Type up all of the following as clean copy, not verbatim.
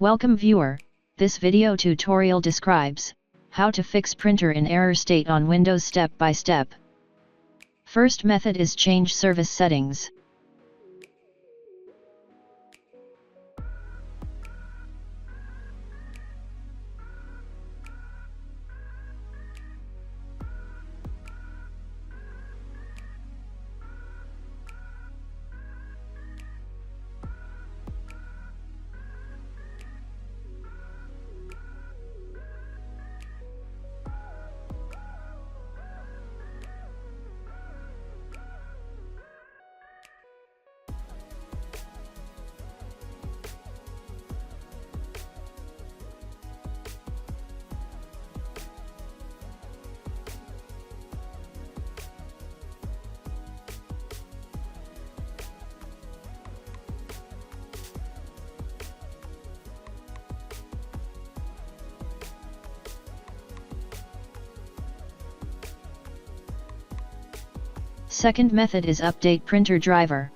Welcome viewer, this video tutorial describes how to fix printer in error state on Windows step by step. First method is change service settings. Second method is update printer driver.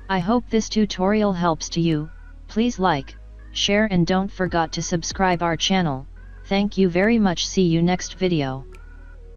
I hope this tutorial helps to you. Please like, share and don't forget to subscribe our channel. Thank you very much. See you next video.